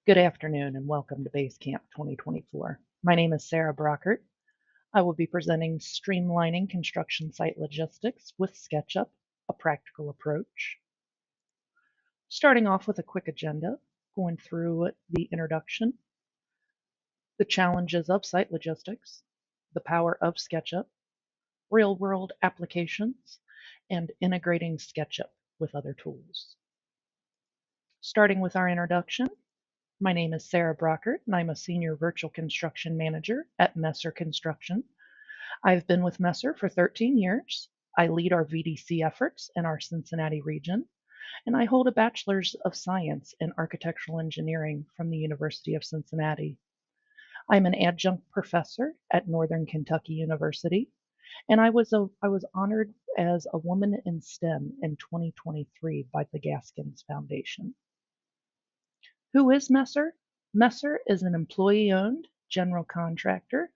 Good afternoon and welcome to Basecamp 2024. My name is Sarah Brockert. I will be presenting Streamlining Construction Site Logistics with SketchUp, a practical approach. Starting off with a quick agenda, going through the introduction, the challenges of site logistics, the power of SketchUp, real-world applications, and integrating SketchUp with other tools. Starting with our introduction, my name is Sarah Brockert, and I'm a Senior Virtual Construction Manager at Messer Construction. I've been with Messer for 13 years. I lead our VDC efforts in our Cincinnati region, and I hold a Bachelor's of Science in Architectural Engineering from the University of Cincinnati. I'm an adjunct professor at Northern Kentucky University, and I was honored as a woman in STEM in 2023 by the Gaskins Foundation. Who is Messer? Messer is an employee-owned general contractor,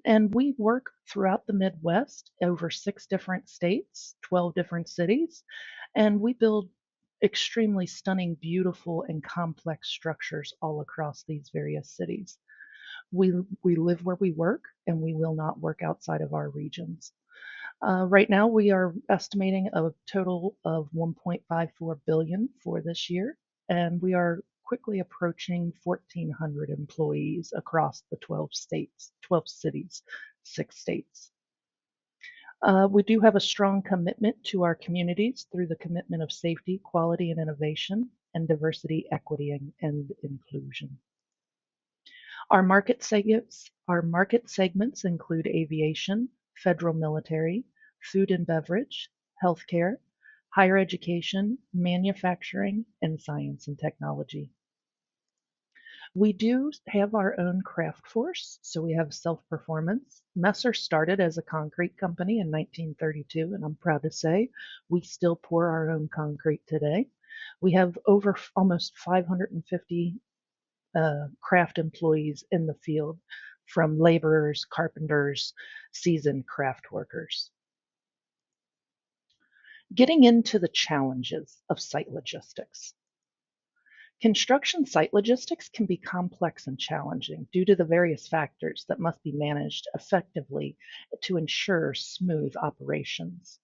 and we work throughout the Midwest, over 6 different states, 12 different cities, and we build extremely stunning, beautiful, and complex structures all across these various cities. We live where we work, and we will not work outside of our regions. Right now, we are estimating a total of 1.54 billion for this year, and we are quickly approaching 1,400 employees across the 12 states, 12 cities, 6 states. We do have a strong commitment to our communities through the commitment of safety, quality, and innovation, and diversity, equity, and inclusion. Our market segments include aviation, federal military, food and beverage, healthcare, higher education, manufacturing, and science and technology. We do have our own craft force, so we have self-performance. Messer started as a concrete company in 1932, and I'm proud to say we still pour our own concrete today. We have over almost 550 craft employees in the field, from laborers, carpenters, seasoned craft workers. Getting into the challenges of site logistics. Construction site logistics can be complex and challenging due to the various factors that must be managed effectively to ensure smooth operations,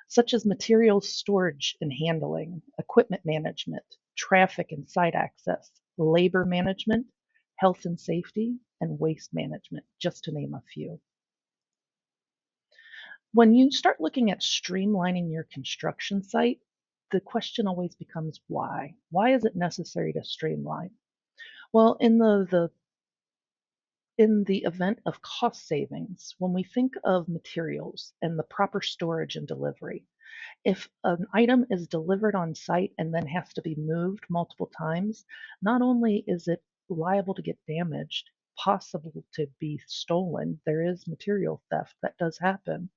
such as materials storage and handling, equipment management, traffic and site access, labor management, health and safety, and waste management, just to name a few. When you start looking at streamlining your construction site, the question always becomes why? Why is it necessary to streamline? Well, in the event of cost savings, when we think of materials and the proper storage and delivery, if an item is delivered on site and then has to be moved multiple times, not only is it liable to get damaged, possible to be stolen, there is material theft that does happen,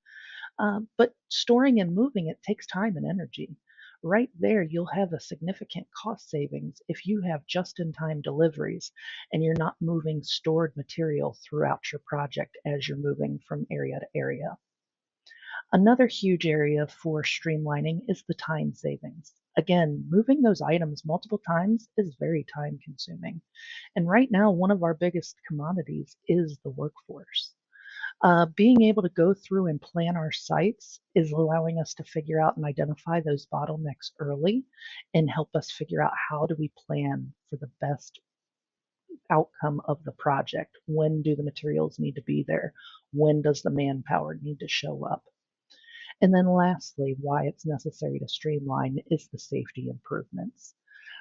but storing and moving it takes time and energy. Right there, you'll have a significant cost savings if you have just-in-time deliveries and you're not moving stored material throughout your project as you're moving from area to area. Another huge area for streamlining is the time savings. Again, moving those items multiple times is very time consuming. And right now, one of our biggest commodities is the workforce. Being able to go through and plan our sites is allowing us to figure out and identify those bottlenecks early and help us figure out how do we plan for the best outcome of the project. When do the materials need to be there? When does the manpower need to show up? And then lastly, why it's necessary to streamline is the safety improvements.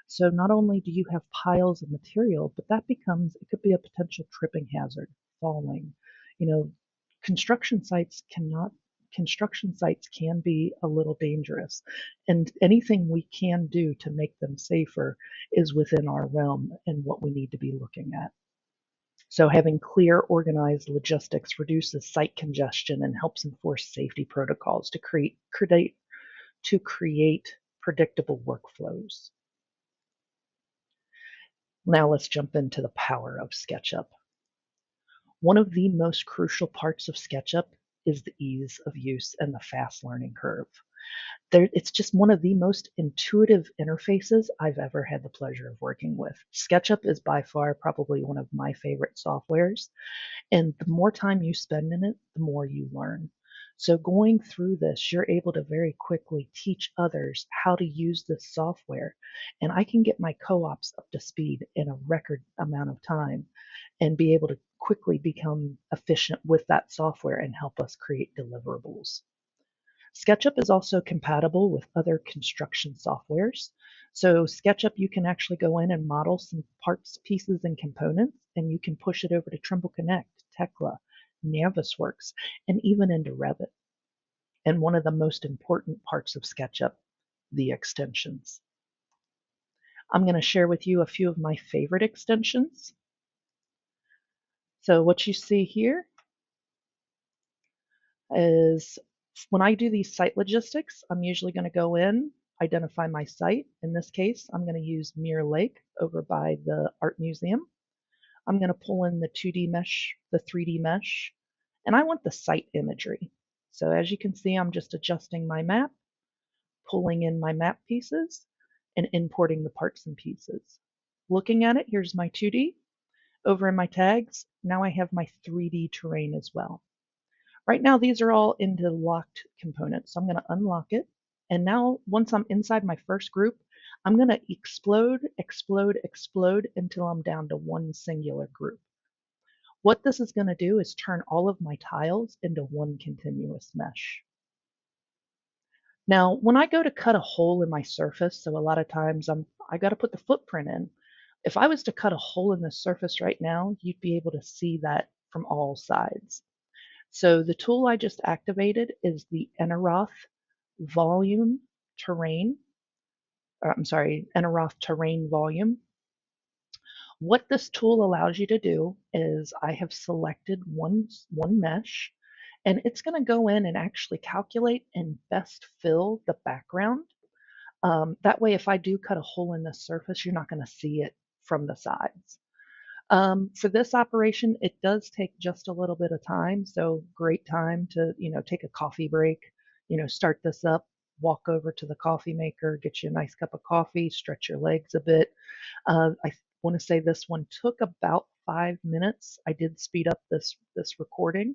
So not only do you have piles of material, but it could be a potential tripping hazard, falling. You know, construction sites can be a little dangerous, and anything we can do to make them safer is within our realm and what we need to be looking at. So having clear, organized logistics reduces site congestion and helps enforce safety protocols to create predictable workflows. Now let's jump into the power of SketchUp. One of the most crucial parts of SketchUp is the ease of use and the fast learning curve. It's just one of the most intuitive interfaces I've ever had the pleasure of working with. SketchUp is by far probably one of my favorite softwares, and the more time you spend in it, the more you learn. So going through this, you're able to very quickly teach others how to use this software. And I can get my co-ops up to speed in a record amount of time and be able to quickly become efficient with that software and help us create deliverables. SketchUp is also compatible with other construction softwares. So SketchUp, you can actually go in and model some parts, pieces, and components, and you can push it over to Trimble Connect, Tekla, Navisworks, and even into Revit. And one of the most important parts of SketchUp, the extensions. I'm going to share with you a few of my favorite extensions. So what you see here is when I do these site logistics, I'm usually going to go in, identify my site. In this case, I'm going to use Mirror Lake over by the Art Museum. I'm going to pull in the 2D mesh, the 3D mesh, and I want the site imagery. So as you can see, I'm just adjusting my map, pulling in my map pieces, and importing the parts and pieces. Looking at it, here's my 2D. Over in my tags, now I have my 3D terrain as well. Right now, these are all into locked components. So I'm going to unlock it. And now, once I'm inside my first group, I'm going to explode, explode, explode until I'm down to one singular group. What this is going to do is turn all of my tiles into one continuous mesh. Now, when I go to cut a hole in my surface, so a lot of times I got to put the footprint in. If I was to cut a hole in the surface right now, you'd be able to see that from all sides. So the tool I just activated is the Eneroth Volume Terrain. Eneroth Terrain Volume. What this tool allows you to do is I have selected one mesh, and it's going to go in and actually calculate and best fill the background. That way, if I do cut a hole in the surface, you're not going to see it from the sides. For this operation, it does take just a little bit of time, so great time to, take a coffee break, start this up, walk over to the coffee maker, get you a nice cup of coffee, stretch your legs a bit. I want to say this one took about 5 minutes. I did speed up this recording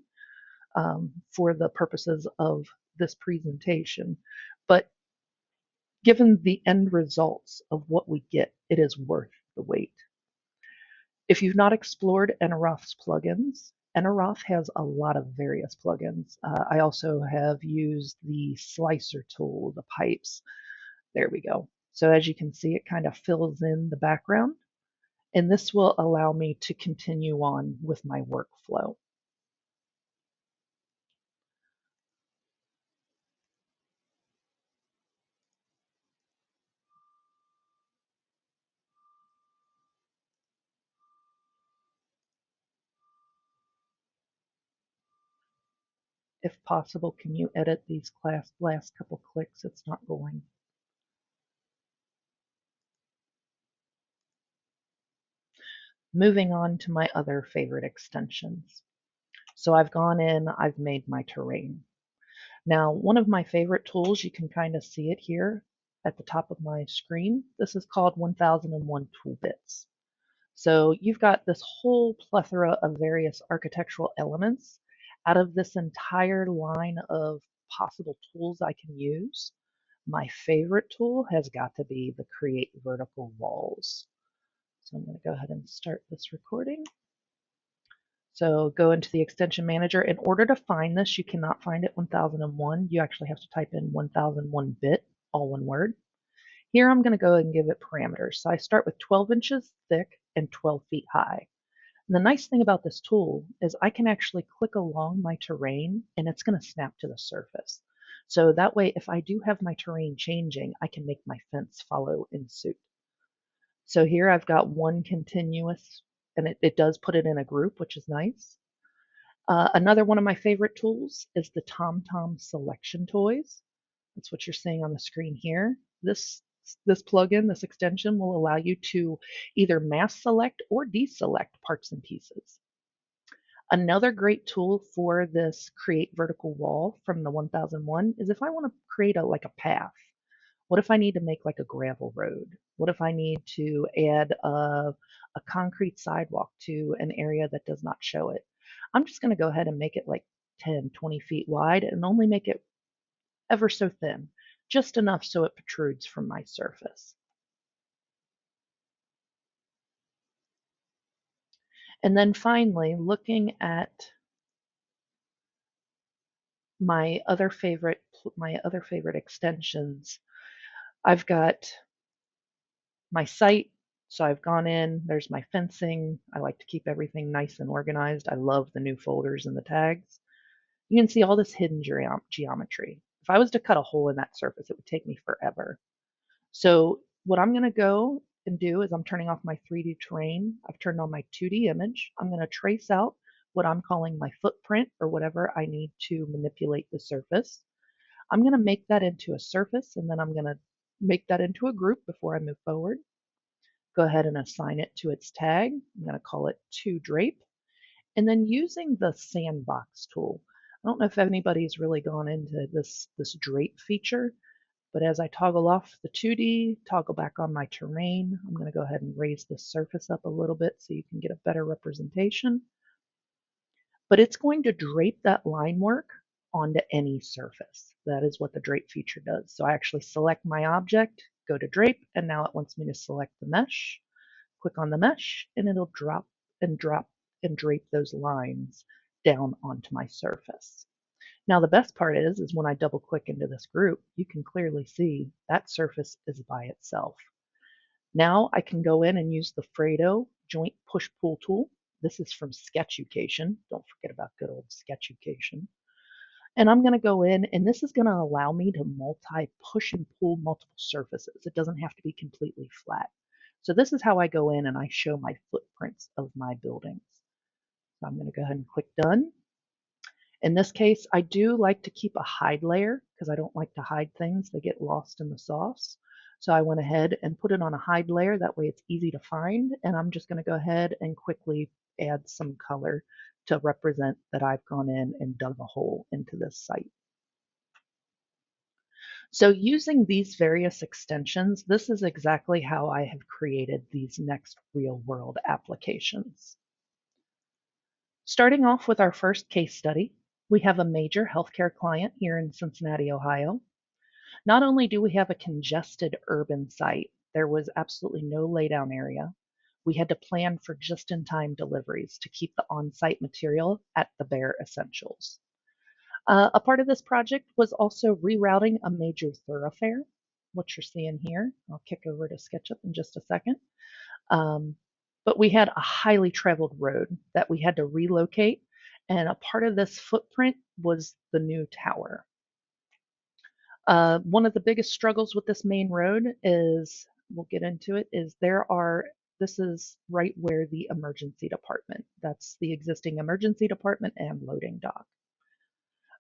for the purposes of this presentation, but given the end results of what we get, it is worth the wait. If you've not explored Eneroth's plugins, Eneroth has a lot of various plugins. I also have used the slicer tool, the pipes. There we go. So as you can see, it kind of fills in the background, and this will allow me to continue on with my workflow. If possible, can you edit these last couple clicks? It's not going. Moving on to my other favorite extensions. So I've gone in, I've made my terrain. Now, one of my favorite tools, you can kind of see it here at the top of my screen. This is called 1001 Toolbits. So you've got this whole plethora of various architectural elements. Out of this entire line of possible tools I can use, my favorite tool has got to be the Create Vertical Walls. So I'm going to go ahead and start this recording. So go into the extension manager. In order to find this, you cannot find it 1001. You actually have to type in 1001 bit, all one word. Here I'm going to go and give it parameters. So I start with 12 inches thick and 12 feet high. And the nice thing about this tool is I can actually click along my terrain and it's going to snap to the surface. So that way, if I do have my terrain changing, I can make my fence follow in suit. So here I've got one continuous, and it does put it in a group, which is nice. Another one of my favorite tools is the TomTom Selection Toys. That's what you're seeing on the screen here. This plugin, this extension, will allow you to either mass select or deselect parts and pieces. Another great tool for this create vertical wall from the 1001 is if I want to create like a path. What if I need to make like a gravel road? What if I need to add a concrete sidewalk to an area that does not show it? I'm just going to go ahead and make it like 10, 20 feet wide and only make it ever so thin, just enough so it protrudes from my surface. And then finally, looking at my other favorite extensions, I've got my site. So I've gone in, there's my fencing. I like to keep everything nice and organized. I love the new folders and the tags. You can see all this hidden geometry. If I was to cut a hole in that surface, it would take me forever. So what I'm going to go and do is I'm turning off my 3D terrain. I've turned on my 2D image. I'm going to trace out what I'm calling my footprint or whatever I need to manipulate the surface. I'm going to make that into a surface, and then I'm going to make that into a group before I move forward. Go ahead and assign it to its tag. I'm going to call it to drape. And then using the sandbox tool, I don't know if anybody's really gone into this drape feature, but as I toggle off the 2D, toggle back on my terrain, I'm going to go ahead and raise the surface up a little bit so you can get a better representation. But it's going to drape that line work onto any surface. That is what the drape feature does. So I actually select my object, go to drape, and now it wants me to select the mesh. Click on the mesh, and it'll drop and drape those lines down onto my surface. Now the best part is when I double click into this group, you can clearly see that surface is by itself. Now I can go in and use the Fredo joint push pull tool. This is from Sketchucation. Don't forget about good old Sketchucation. And I'm going to go in, and this is going to allow me to push and pull multiple surfaces. It doesn't have to be completely flat. So this is how I go in and I show my footprints of my buildings. So I'm going to go ahead and click done. In this case, I do like to keep a hide layer because I don't like to hide things. They get lost in the sauce. So I went ahead and put it on a hide layer. That way it's easy to find. And I'm just going to go ahead and quickly add some color to represent that I've gone in and dug a hole into this site. So using these various extensions, this is exactly how I have created these next real world applications. Starting off with our first case study, we have a major healthcare client here in Cincinnati, Ohio. Not only do we have a congested urban site, there was absolutely no laydown area. We had to plan for just-in-time deliveries to keep the on-site material at the bare essentials. A part of this project was also rerouting a major thoroughfare, what you're seeing here. I'll kick over to SketchUp in just a second. But we had a highly traveled road that we had to relocate, and a part of this footprint was the new tower. One of the biggest struggles with this main road is, we'll get into it, is this is right where the emergency department, that's the existing emergency department and loading dock.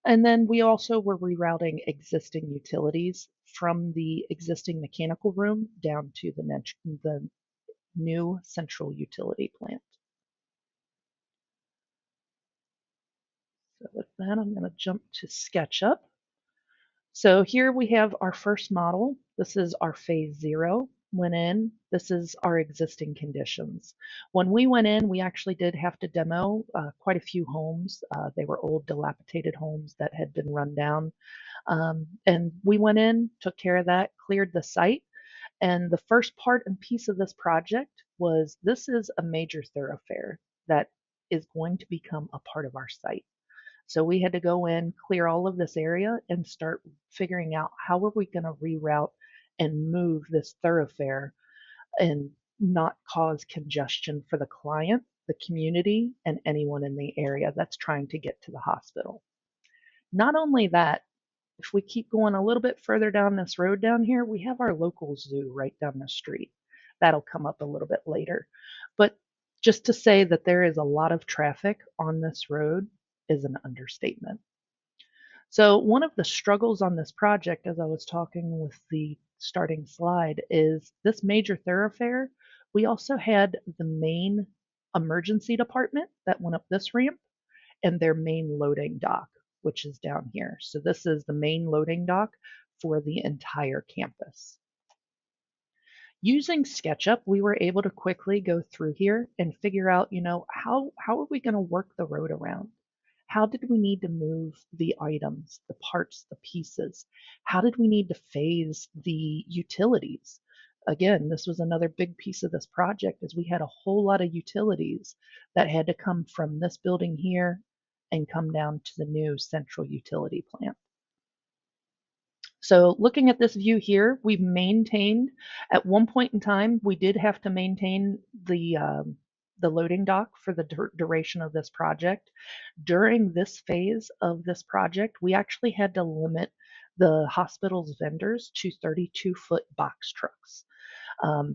And then we also were rerouting existing utilities from the existing mechanical room down to the new central utility plant. So with that, I'm going to jump to SketchUp. So here we have our first model. This is our phase 0. Went in. This is our existing conditions. When we went in, we actually did have to demo quite a few homes. They were old, dilapidated homes that had been run down. And we went in, took care of that, cleared the site. And the first part and piece of this project was this is a major thoroughfare that is going to become a part of our site. So we had to go in, clear all of this area, and start figuring out how are we going to reroute and move this thoroughfare and not cause congestion for the client, the community, and anyone in the area that's trying to get to the hospital. Not only that, if we keep going a little bit further down this road down here, we have our local zoo right down the street. That'll come up a little bit later. But just to say that there is a lot of traffic on this road is an understatement. So one of the struggles on this project, as I was talking with the starting slide, is this major thoroughfare. We also had the main emergency department that went up this ramp. and their main loading dock, which is down here. So this is the main loading dock for the entire campus. Using SketchUp, we were able to quickly go through here and figure out, how are we going to work the road around? How did we need to move the items, the parts, the pieces? How did we need to phase the utilities? Again, this was another big piece of this project is we had a whole lot of utilities that had to come from this building here and come down to the new central utility plant. So looking at this view here, we've maintained, at one point in time, we did have to maintain the loading dock for the duration of this project. During this phase of this project, we actually had to limit the hospital's vendors to 32-foot box trucks.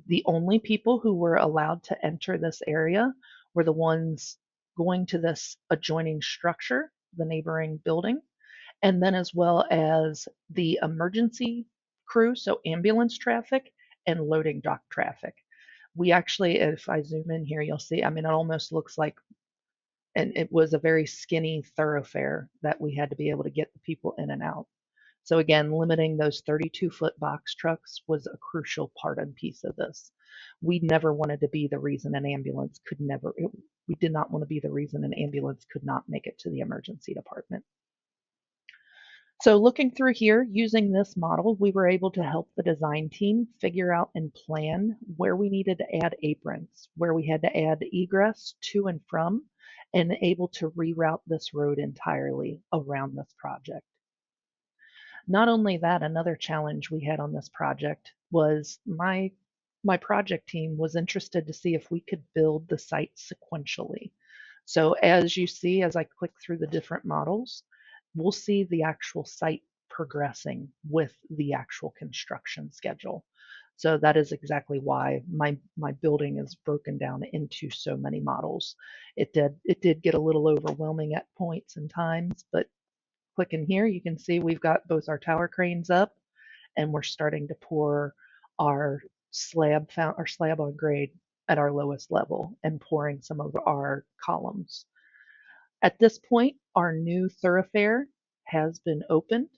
The only people who were allowed to enter this area were the ones going to this adjoining structure, the neighboring building, and then as well as the emergency crew, so ambulance traffic and loading dock traffic. We actually, if I zoom in here, you'll see, I mean, it almost looks like, and it was a very skinny thoroughfare that we had to be able to get the people in and out. So again, limiting those 32-foot box trucks was a crucial part and piece of this. We never wanted to be the reason an ambulance could never, we did not want to be the reason an ambulance could not make it to the emergency department. So looking through here, using this model, we were able to help the design team figure out and plan where we needed to add aprons, where we had to add egress to and from, and able to reroute this road entirely around this project. Not only that, another challenge we had on this project was my project team was interested to see if we could build the site sequentially. So as you see, as I click through the different models, we'll see the actual site progressing with the actual construction schedule. So that is exactly why my building is broken down into so many models. It did get a little overwhelming at points and times, but clicking here, you can see we've got both our tower cranes up and we're starting to pour our slab on grade at our lowest level and pouring some of our columns. At this point, our new thoroughfare has been opened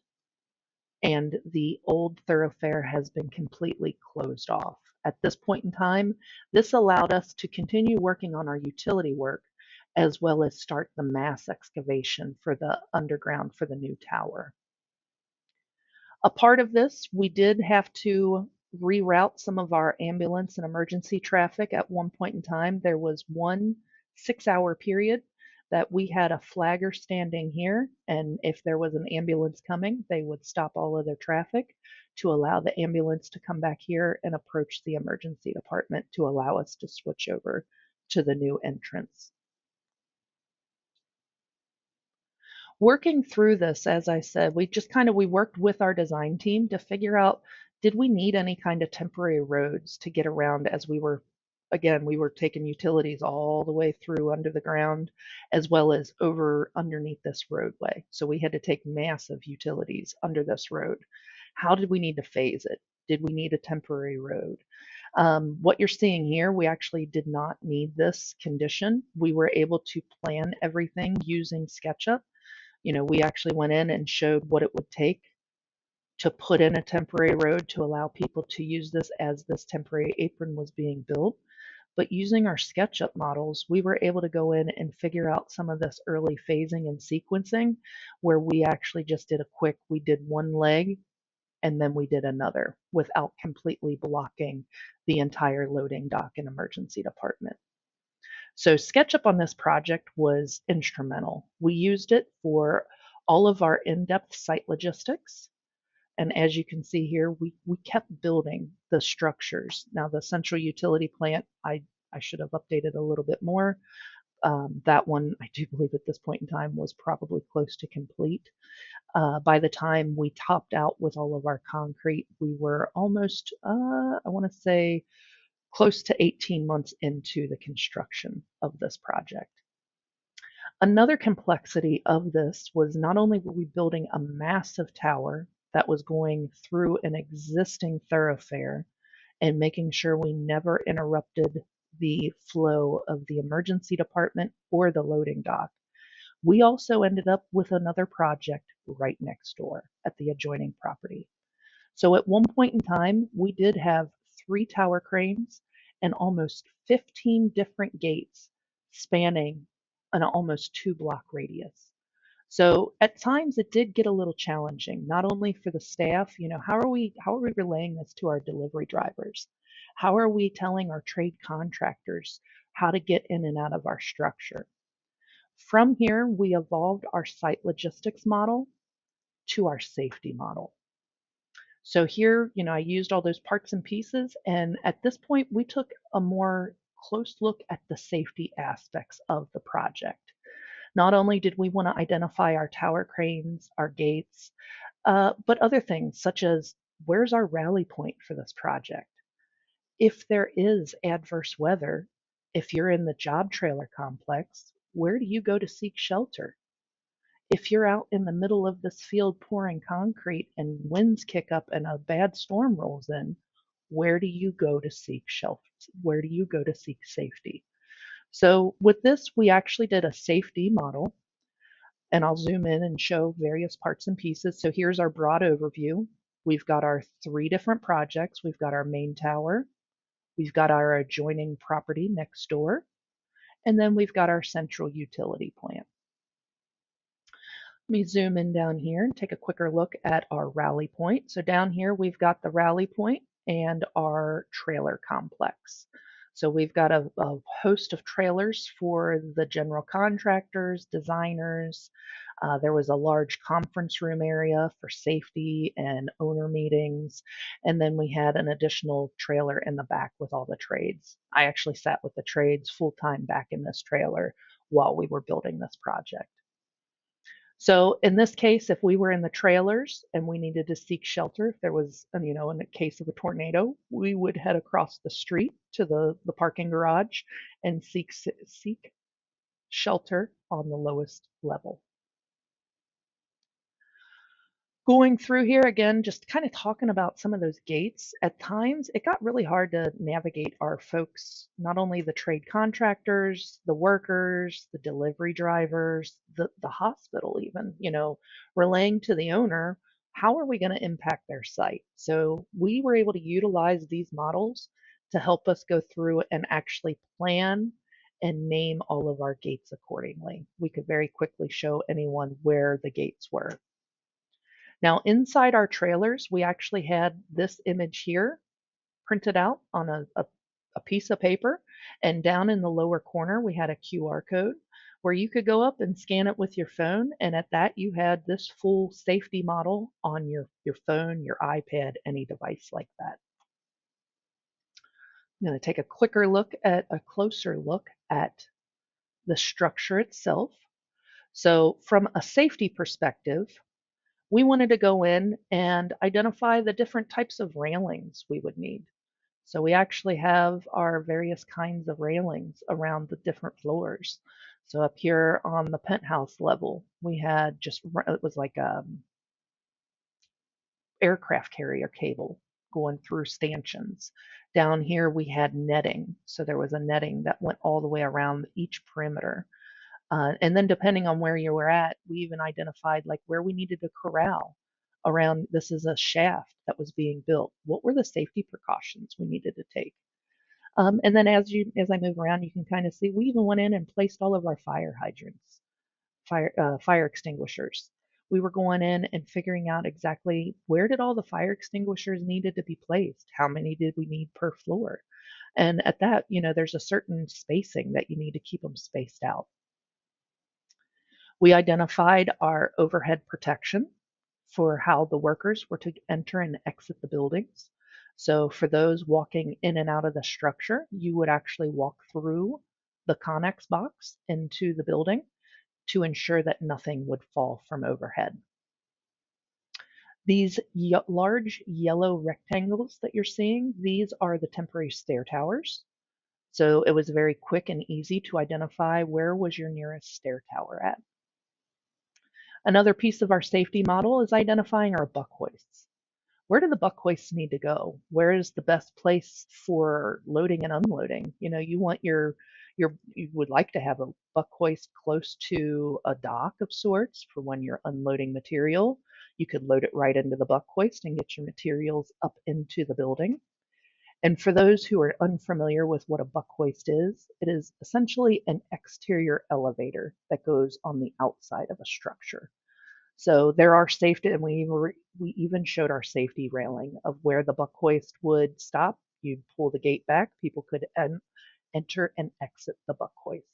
and the old thoroughfare has been completely closed off. At this point in time, this allowed us to continue working on our utility work as well as start the mass excavation for the underground for the new tower. A part of this, we did have to reroute some of our ambulance and emergency traffic. At one point in time, there was one 6-hour period that we had a flagger standing here, and if there was an ambulance coming, they would stop all of their traffic to allow the ambulance to come back here and approach the emergency department to allow us to switch over to the new entrance. Working through this, as I said, we worked with our design team to figure out, did we need any kind of temporary roads to get around as we were taking utilities all the way through under the ground as well as over underneath this roadway. So we had to take massive utilities under this road. How did we need to phase it? Did we need a temporary road? What you're seeing here, we actually did not need this condition. We were able to plan everything using SketchUp. We actually went in and showed what it would take to put in a temporary road to allow people to use this as this temporary apron was being built. But using our SketchUp models, we were able to go in and figure out some of this early phasing and sequencing where we actually just did we did one leg and then we did another without completely blocking the entire loading dock and emergency department. So SketchUp on this project was instrumental. We used it for all of our in-depth site logistics. And as you can see here, we kept building the structures. Now the central utility plant, I should have updated a little bit more. That one, I do believe at this point in time, was probably close to complete. By the time we topped out with all of our concrete, we were almost, I want to say, close to 18 months into the construction of this project. Another complexity of this was not only were we building a massive tower that was going through an existing thoroughfare and making sure we never interrupted the flow of the emergency department or the loading dock. We also ended up with another project right next door at the adjoining property. So at one point in time, we did have 3 tower cranes and almost 15 different gates spanning an almost 2 block radius. So at times it did get a little challenging, not only for the staff, how are we relaying this to our delivery drivers? How are we telling our trade contractors how to get in and out of our structure? From here, we evolved our site logistics model to our safety model. So here, I used all those parts and pieces, and at this point, we took a more close look at the safety aspects of the project. Not only did we want to identify our tower cranes, our gates, but other things such as where's our rally point for this project? If there is adverse weather, if you're in the job trailer complex, where do you go to seek shelter? If you're out in the middle of this field pouring concrete and winds kick up and a bad storm rolls in, where do you go to seek shelter? Where do you go to seek safety? So with this, we actually did a safety model, and I'll zoom in and show various parts and pieces. So here's our broad overview. We've got our 3 different projects. We've got our main tower, we've got our adjoining property next door, and then we've got our central utility plant. Let me zoom in down here and take a quicker look at our rally point. So down here, we've got the rally point and our trailer complex. So we've got a host of trailers for the general contractors, designers. There was a large conference room area for safety and owner meetings. And then we had an additional trailer in the back with all the trades. I actually sat with the trades full time back in this trailer while we were building this project. So in this case, if we were in the trailers and we needed to seek shelter, if there was, in the case of a tornado, we would head across the street to the parking garage and seek shelter on the lowest level. Going through here again, just kind of talking about some of those gates. At times, it got really hard to navigate our folks, not only the trade contractors, the workers, the delivery drivers, the hospital even, relaying to the owner, how are we going to impact their site? So we were able to utilize these models to help us go through and actually plan and name all of our gates accordingly. We could very quickly show anyone where the gates were. Now inside our trailers, we actually had this image here printed out on a piece of paper, and down in the lower corner, we had a QR code where you could go up and scan it with your phone, and at that you had this full safety model on your phone, your iPad, any device like that. I'm going to take a closer look at the structure itself. So from a safety perspective, we wanted to go in and identify the different types of railings we would need. So we actually have our various kinds of railings around the different floors. So up here on the penthouse level, we had it was like a aircraft carrier cable going through stanchions. Down here we had netting. So there was a netting that went all the way around each perimeter. And then depending on where you were at, we even identified like where we needed to corral around. This is a shaft that was being built. What were the safety precautions we needed to take? And then as I move around, you can kind of see we even went in and placed all of our fire hydrants, fire extinguishers. We were going in and figuring out exactly where did all the fire extinguishers needed to be placed? How many did we need per floor? And at that, there's a certain spacing that you need to keep them spaced out. We identified our overhead protection for how the workers were to enter and exit the buildings. So for those walking in and out of the structure, you would actually walk through the Connex box into the building to ensure that nothing would fall from overhead. These large yellow rectangles that you're seeing, these are the temporary stair towers. So it was very quick and easy to identify where was your nearest stair tower at. Another piece of our safety model is identifying our buck hoists. where do the buck hoists need to go? Where is the best place for loading and unloading? You want you would like to have a buck hoist close to a dock of sorts for when you're unloading material. You could load it right into the buck hoist and get your materials up into the building. And for those who are unfamiliar with what a buck hoist is, it is essentially an exterior elevator that goes on the outside of a structure. So there are safety, and we even showed our safety railing of where the buck hoist would stop. You'd pull the gate back, people could enter and exit the buck hoist.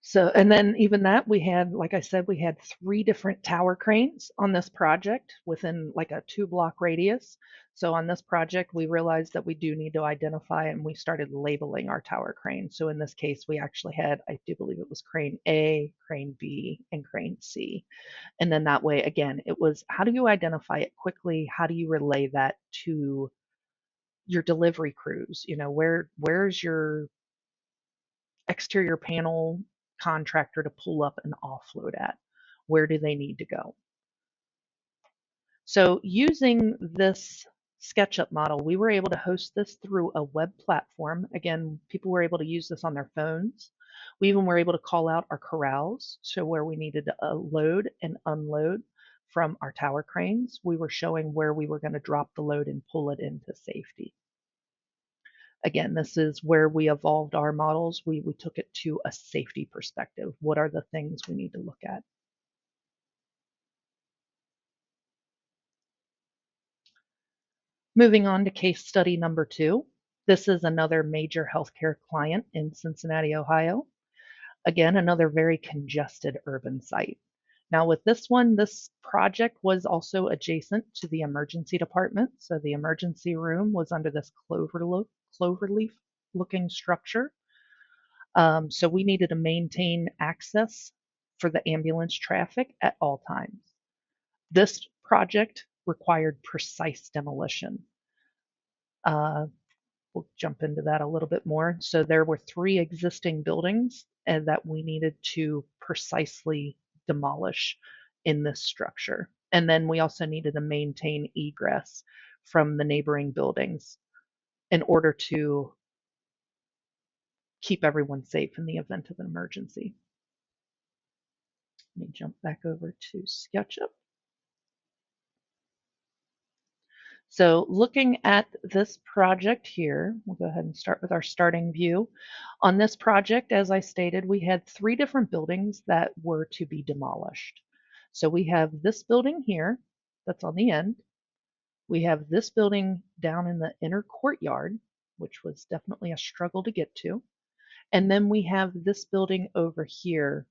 So, and then even that, we had, like I said, we had 3 different tower cranes on this project within like a 2-block radius. So on this project, we realized that we do need to identify, and we started labeling our tower cranes. So in this case, we actually had, I do believe it was crane A, crane B, and crane C. And then that way, again, it was how do you identify it quickly? How do you relay that to your delivery crews? Where's your exterior panel contractor to pull up and offload at? Where do they need to go? So using this SketchUp model, we were able to host this through a web platform. Again, people were able to use this on their phones. We even were able to call out our corrals, so where we needed to load and unload from our tower cranes. We were showing where we were going to drop the load and pull it into safety. Again, this is where we evolved our models. We took it to a safety perspective. What are the things we need to look at? Moving on to case study number 2. This is another major healthcare client in Cincinnati, Ohio. Again, another very congested urban site. Now with this one, this project was also adjacent to the emergency department. So the emergency room was under this cloverleaf looking structure. So we needed to maintain access for the ambulance traffic at all times. This project required precise demolition. We'll jump into that a little bit more. So there were 3 existing buildings that we needed to precisely demolish in this structure. And then we also needed to maintain egress from the neighboring buildings in order to keep everyone safe in the event of an emergency. Let me jump back over to SketchUp. So looking at this project here, we'll go ahead and start with our starting view. On this project, as I stated, we had 3 different buildings that were to be demolished. So we have this building here that's on the end. We have this building down in the inner courtyard, which was definitely a struggle to get to. And then we have this building over here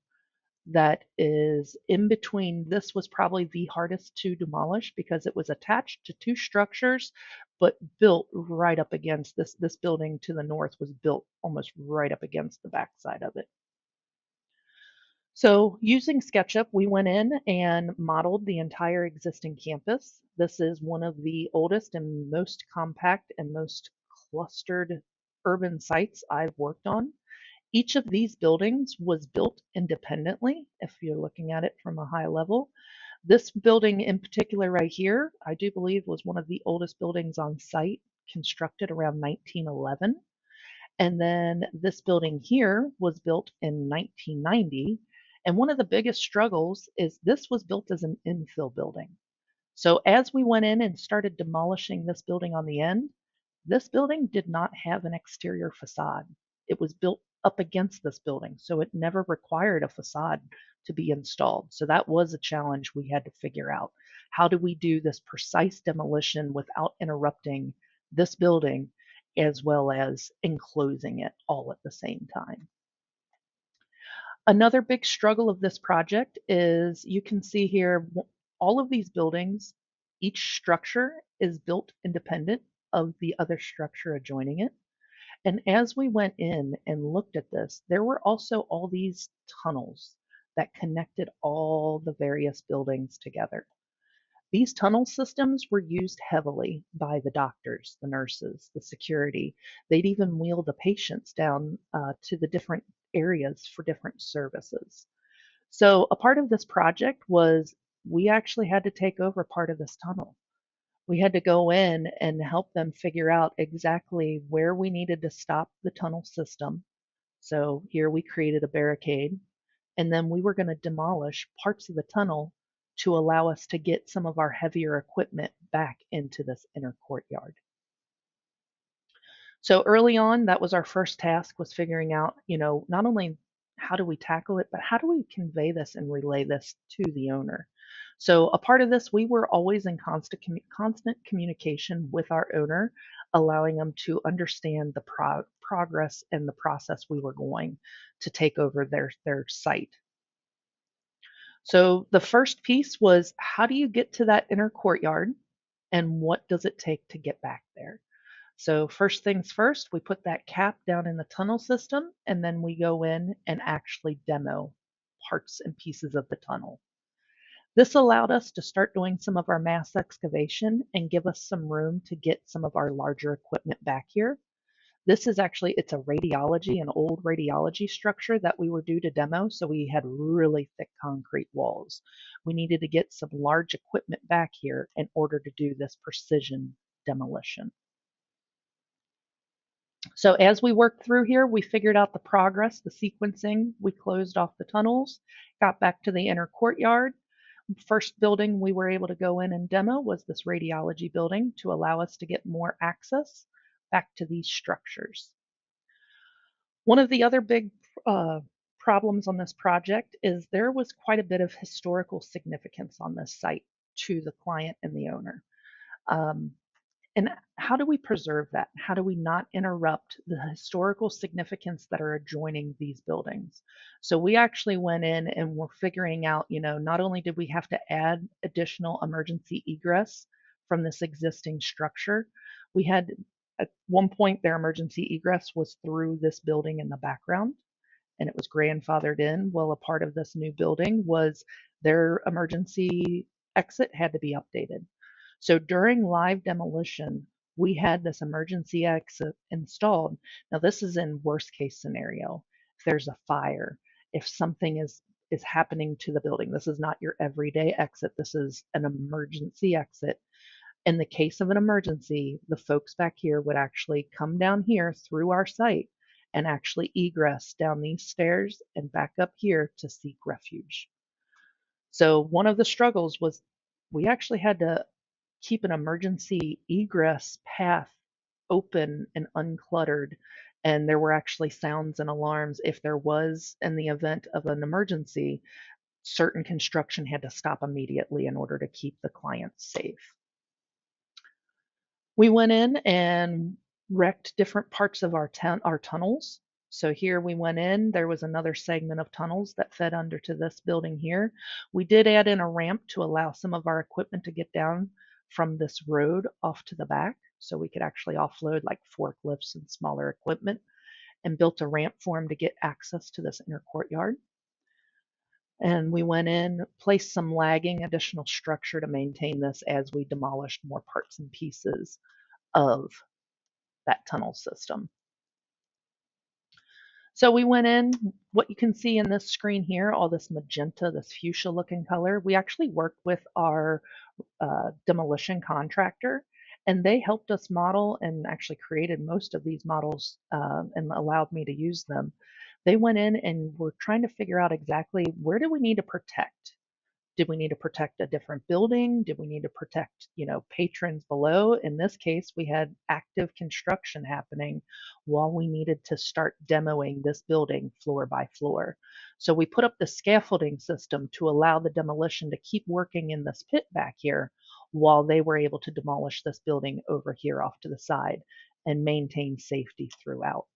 that is in between. This was probably the hardest to demolish because it was attached to 2 structures, but built right up against this building to the north was built almost right up against the backside of it. So using SketchUp, we went in and modeled the entire existing campus. This is one of the oldest and most compact and most clustered urban sites I've worked on. Each of these buildings was built independently, if you're looking at it from a high level. This building in particular right here, I do believe was one of the oldest buildings on site, constructed around 1911. And then this building here was built in 1990. And one of the biggest struggles is this was built as an infill building. So as we went in and started demolishing this building on the end, this building did not have an exterior facade. It was built up against this building, so it never required a facade to be installed. So that was a challenge we had to figure out. How do we do this precise demolition without interrupting this building as well as enclosing it all at the same time? Another big struggle of this project is you can see here all of these buildings, each structure is built independent of the other structure adjoining it. And as we went in and looked at this, there were also all these tunnels that connected all the various buildings together. These tunnel systems were used heavily by the doctors, the nurses, the security. They'd even wheel the patients down to the different areas for different services. So a part of this project was we actually had to take over part of this tunnel. We had to go in and help them figure out exactly where we needed to stop the tunnel system. So here we created a barricade, and then we were going to demolish parts of the tunnel to allow us to get some of our heavier equipment back into this inner courtyard. So early on, that was our first task, was figuring out, not only how do we tackle it, but how do we convey this and relay this to the owner? So a part of this, we were always in constant communication with our owner, allowing them to understand the progress and the process we were going to take over their site. So the first piece was, how do you get to that inner courtyard, and what does it take to get back there? So first things first, we put that cap down in the tunnel system, and then we go in and actually demo parts and pieces of the tunnel. This allowed us to start doing some of our mass excavation and give us some room to get some of our larger equipment back here. This is actually, it's a radiology, an old radiology structure that we were due to demo, so we had really thick concrete walls. We needed to get some large equipment back here in order to do this precision demolition. So as we worked through here, we figured out the progress, the sequencing. We closed off the tunnels, got back to the inner courtyard. First building we were able to go in and demo was this radiology building to allow us to get more access back to these structures. One of the other big problems on this project is there was quite a bit of historical significance on this site to the client and the owner. And how do we preserve that? How do we not interrupt the historical significance that are adjoining these buildings? So we actually went in and were figuring out, not only did we have to add additional emergency egress from this existing structure, we had at one point their emergency egress was through this building in the background, and it was grandfathered in. Well, a part of this new building was their emergency exit had to be updated. So during live demolition, we had this emergency exit installed. Now this is in worst case scenario. If there's a fire, if something is happening to the building, this is not your everyday exit. This is an emergency exit. In the case of an emergency, the folks back here would actually come down here through our site and actually egress down these stairs and back up here to seek refuge. So one of the struggles was we actually had to keep an emergency egress path open and uncluttered. And there were actually sounds and alarms if there was, in the event of an emergency, certain construction had to stop immediately in order to keep the clients safe. We went in and wrecked different parts of our tunnels. So here we went in, there was another segment of tunnels that fed under to this building here. We did add in a ramp to allow some of our equipment to get down from this road off to the back, so we could actually offload like forklifts and smaller equipment, and built a ramp for them to get access to this inner courtyard. And we went in, placed some lagging additional structure to maintain this as we demolished more parts and pieces of that tunnel system. So we went in, what you can see in this screen here, all this magenta, this fuchsia looking color, we actually worked with our demolition contractor, and they helped us model and actually created most of these models and allowed me to use them. They went in and were trying to figure out exactly where do we need to protect. Did we need to protect a different building? Did we need to protect, patrons below? In this case, we had active construction happening while we needed to start demoing this building floor by floor. So we put up the scaffolding system to allow the demolition to keep working in this pit back here while they were able to demolish this building over here off to the side and maintain safety throughout.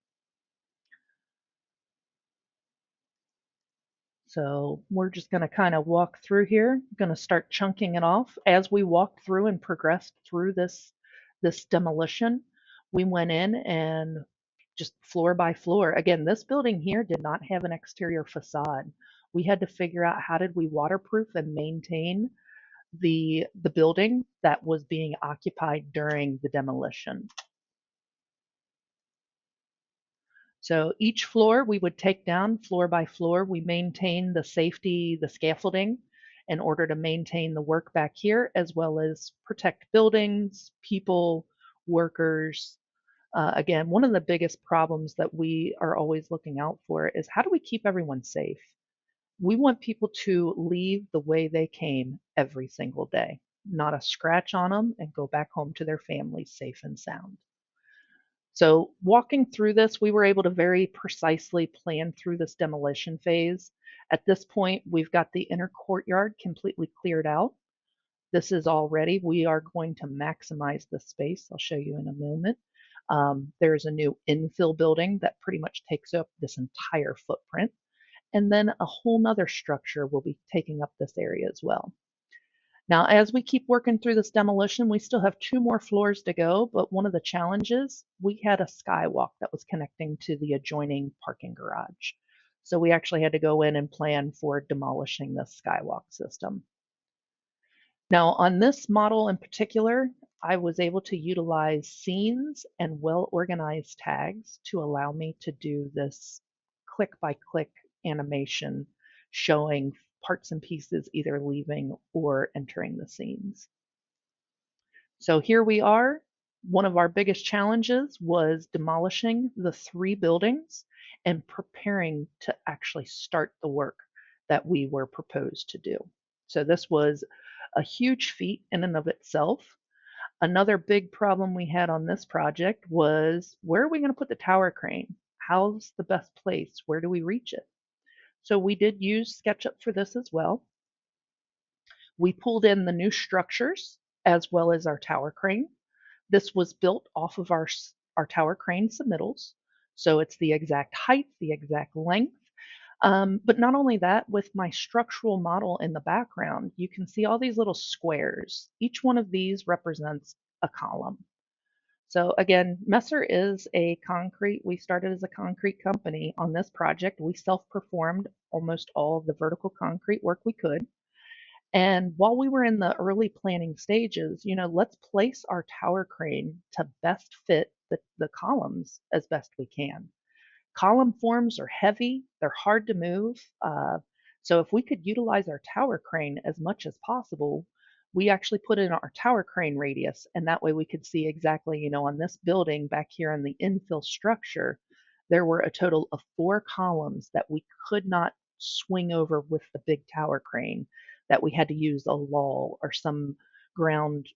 So we're just going to kind of walk through here, going to start chunking it off. As we walked through and progressed through this demolition, we went in and just floor by floor. Again, this building here did not have an exterior facade. We had to figure out how did we waterproof and maintain the building that was being occupied during the demolition. So each floor we would take down floor by floor. We maintain the safety, the scaffolding, in order to maintain the work back here, as well as protect buildings, people, workers. Again, one of the biggest problems that we are always looking out for is how do we keep everyone safe? We want people to leave the way they came every single day, not a scratch on them, and go back home to their families safe and sound. So walking through this, we were able to very precisely plan through this demolition phase. At this point, we've got the inner courtyard completely cleared out. This is all ready. We are going to maximize the space. I'll show you in a moment. There's a new infill building that pretty much takes up this entire footprint. And then a whole nother structure will be taking up this area as well. Now, as we keep working through this demolition, we still have 2 more floors to go, but one of the challenges, we had a skywalk that was connecting to the adjoining parking garage. So we actually had to go in and plan for demolishing this skywalk system. Now, on this model in particular, I was able to utilize scenes and well-organized tags to allow me to do this click-by-click animation showing parts and pieces either leaving or entering the scenes. So here we are. One of our biggest challenges was demolishing the 3 buildings and preparing to actually start the work that we were proposed to do. So this was a huge feat in and of itself. Another big problem we had on this project was, where are we going to put the tower crane? How's the best place? Where do we reach it? So we did use SketchUp for this as well. We pulled in the new structures as well as our tower crane. This was built off of our tower crane submittals. So it's the exact height, the exact length. But not only that, with my structural model in the background, you can see all these little squares. Each one of these represents a column. So again, Messer is we started as a concrete company on this project. We self-performed almost all of the vertical concrete work we could. And while we were in the early planning stages, let's place our tower crane to best fit the columns as best we can. Column forms are heavy, they're hard to move. So if we could utilize our tower crane as much as possible, we actually put in our tower crane radius, and that way we could see exactly, on this building back here in the infill structure, there were a total of 4 columns that we could not swing over with the big tower crane, that we had to use a lull or some ground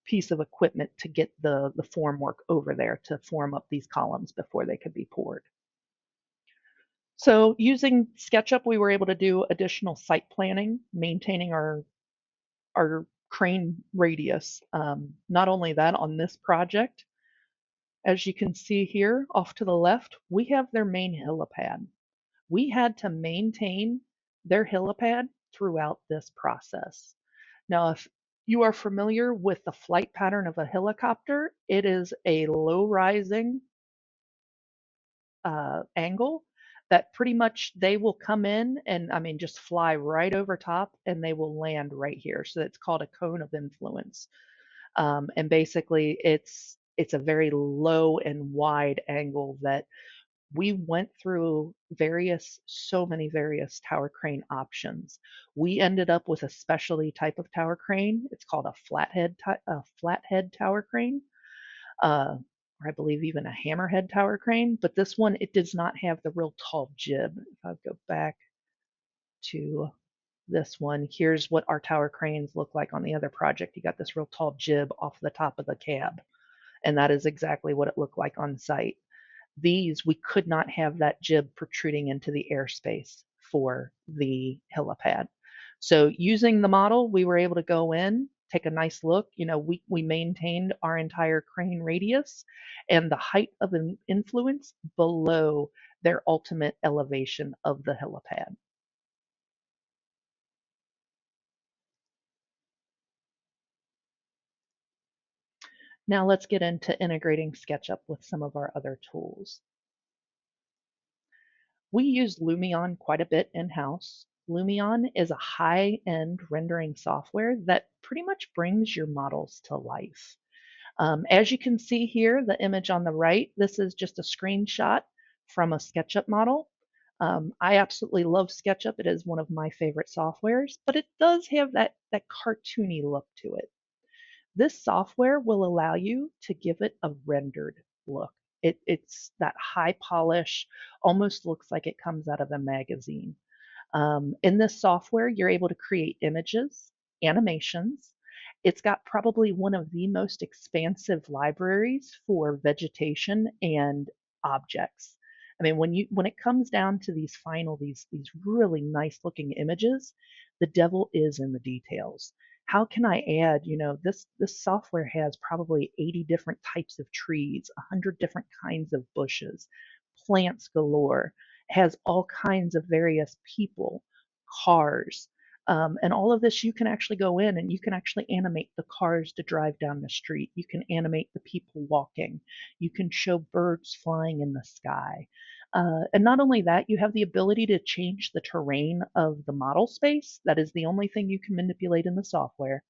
piece of equipment to get the formwork over there to form up these columns before they could be poured. So using SketchUp, we were able to do additional site planning, maintaining our crane radius. Not only that, on this project, as you can see here off to the left, we have their main helipad. We had to maintain their helipad throughout this process. Now, if you are familiar with the flight pattern of a helicopter, it is a low rising angle that pretty much they will come in and just fly right over top, and they will land right here. So it's called a cone of influence. And basically it's a very low and wide angle that we went through so many various tower crane options. We ended up with a specialty type of tower crane. It's called a flathead tower crane. Or I believe even a hammerhead tower crane, but this one, it does not have the real tall jib. If I go back to this one, here's what our tower cranes look like on the other project. You got this real tall jib off the top of the cab, and that is exactly what it looked like on site. These, we could not have that jib protruding into the airspace for the helipad. So using the model, we were able to go in, take a nice look. We maintained our entire crane radius and the height of an influence below their ultimate elevation of the helipad. Now let's get into integrating SketchUp with some of our other tools. We use Lumion quite a bit in-house. Lumion is a high-end rendering software that pretty much brings your models to life. As you can see here, the image on the right, this is just a screenshot from a SketchUp model. I absolutely love SketchUp. It is one of my favorite softwares, but it does have that cartoony look to it. This software will allow you to give it a rendered look. It's that high polish, almost looks like it comes out of a magazine. In this software, you're able to create images, animations. It's got probably one of the most expansive libraries for vegetation and objects. I mean, when it comes down to these these really nice looking images, the devil is in the details. How can I add, this software has probably 80 different types of trees, 100 different kinds of bushes, plants galore, has all kinds of various people, cars, and all of this you can actually go in and you can actually animate the cars to drive down the street. You can animate the people walking. You can show birds flying in the sky. And not only that, you have the ability to change the terrain of the model space. That is the only thing you can manipulate in the software.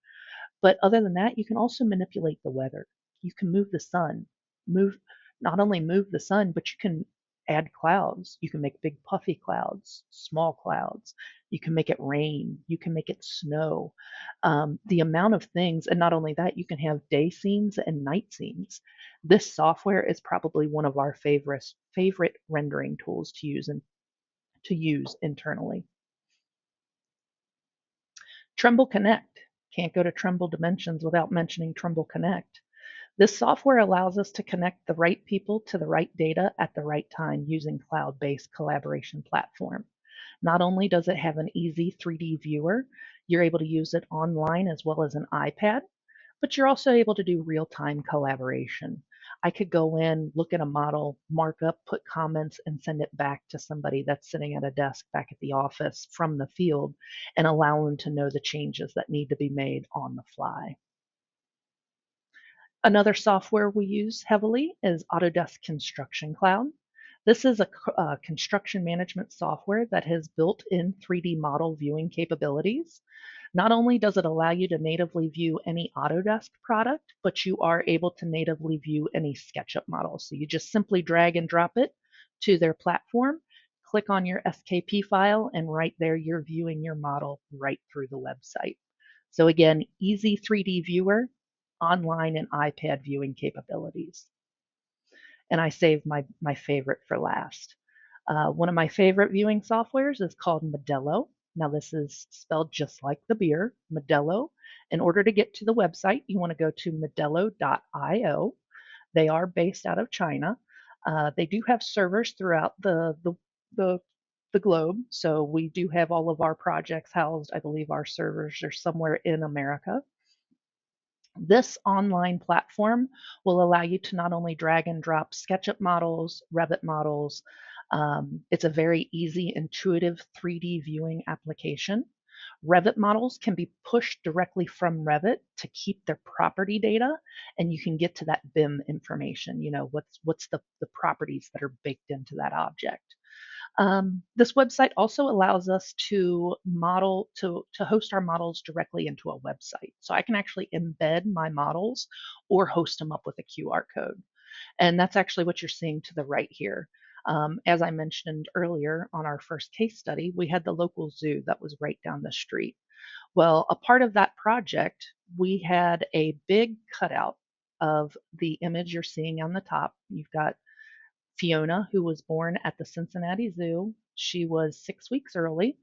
But other than that, you can also manipulate the weather. You can move the sun, move not only move the sun, but you can add clouds. You can make big puffy clouds, small clouds. You can make it rain. You can make it snow. The amount of things, and not only that, you can have day scenes and night scenes. This software is probably one of our favorite rendering tools to use internally. Trimble Connect. Can't go to Trimble Dimensions without mentioning Trimble Connect. This software allows us to connect the right people to the right data at the right time using cloud-based collaboration platform. Not only does it have an easy 3D viewer, you're able to use it online as well as an iPad, but you're also able to do real-time collaboration. I could go in, look at a model, mark up, put comments, and send it back to somebody that's sitting at a desk back at the office from the field and allow them to know the changes that need to be made on the fly. Another software we use heavily is Autodesk Construction Cloud. This is a construction management software that has built-in 3D model viewing capabilities. Not only does it allow you to natively view any Autodesk product, but you are able to natively view any SketchUp model. So you just simply drag and drop it to their platform, click on your SKP file, and right there you're viewing your model right through the website. So again, easy 3D viewer, online and iPad viewing capabilities. And I saved my favorite for last. One of my favorite viewing softwares is called Modelo. Now, this is spelled just like the beer, Modelo. In order to get to the website, you want to go to modelo.io. They are based out of China. They do have servers throughout the the globe. So we do have all of our projects housed. I believe our servers are somewhere in America. This online platform will allow you to not only drag and drop SketchUp models, Revit models. It's a very easy, intuitive 3D viewing application. Revit models can be pushed directly from Revit to keep their property data, and you can get to that BIM information. What's the properties that are baked into that object. This website also allows us to host our models directly into a website. So I can actually embed my models or host them up with a QR code. And that's actually what you're seeing to the right here. As I mentioned earlier on our first case study, we had the local zoo that was right down the street. Well, a part of that project, we had a big cutout of the image you're seeing on the top. You've got Fiona, who was born at the Cincinnati Zoo. She was 6 weeks early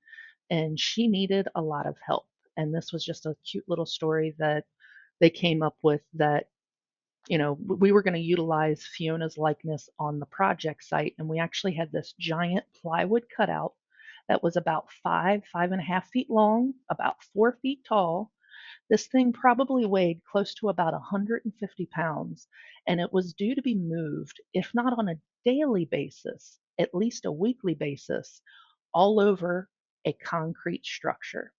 and she needed a lot of help. And this was just a cute little story that they came up with that, we were going to utilize Fiona's likeness on the project site. And we actually had this giant plywood cutout that was about 5.5 feet long, about 4 feet tall. This thing probably weighed close to about 150 pounds, and it was due to be moved, if not on a daily basis, at least a weekly basis, all over a concrete structure.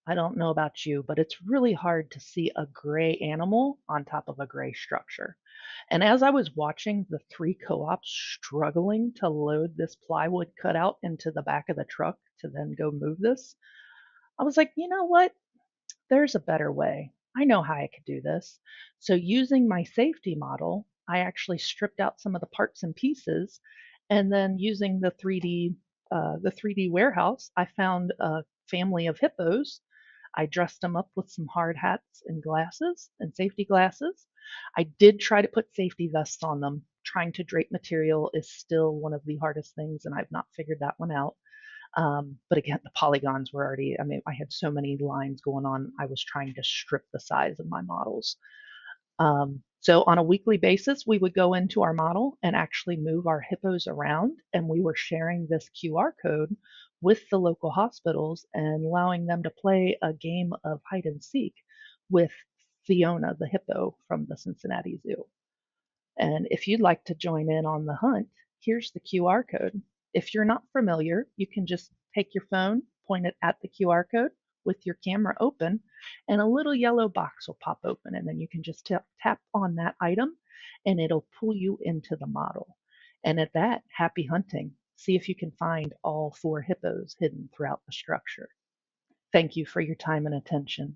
I don't know about you, but it's really hard to see a gray animal on top of a gray structure. And as I was watching the three co-ops struggling to load this plywood cutout into the back of the truck to then go move this, I was like, you know what? There's a better way. I know how I could do this. So using my safety model, I actually stripped out some of the parts and pieces, and then using the 3D the 3D warehouse, I found a family of hippos. I dressed them up with some hard hats and glasses and safety glasses. I did try to put safety vests on them. Trying to drape material is still one of the hardest things, and I've not figured that one out. But again, the polygons were already, I mean, I had so many lines going on. I was trying to strip the size of my models. So on a weekly basis, we would go into our model and actually move our hippos around, and we were sharing this QR code with the local hospitals and allowing them to play a game of hide and seek with Fiona, the hippo from the Cincinnati Zoo. And if you'd like to join in on the hunt, here's the QR code. If you're not familiar, you can just take your phone, point it at the QR code with your camera open, and a little yellow box will pop open. And then you can just tap on that item and it'll pull you into the model. And at that, happy hunting. See if you can find all 4 hippos hidden throughout the structure. Thank you for your time and attention.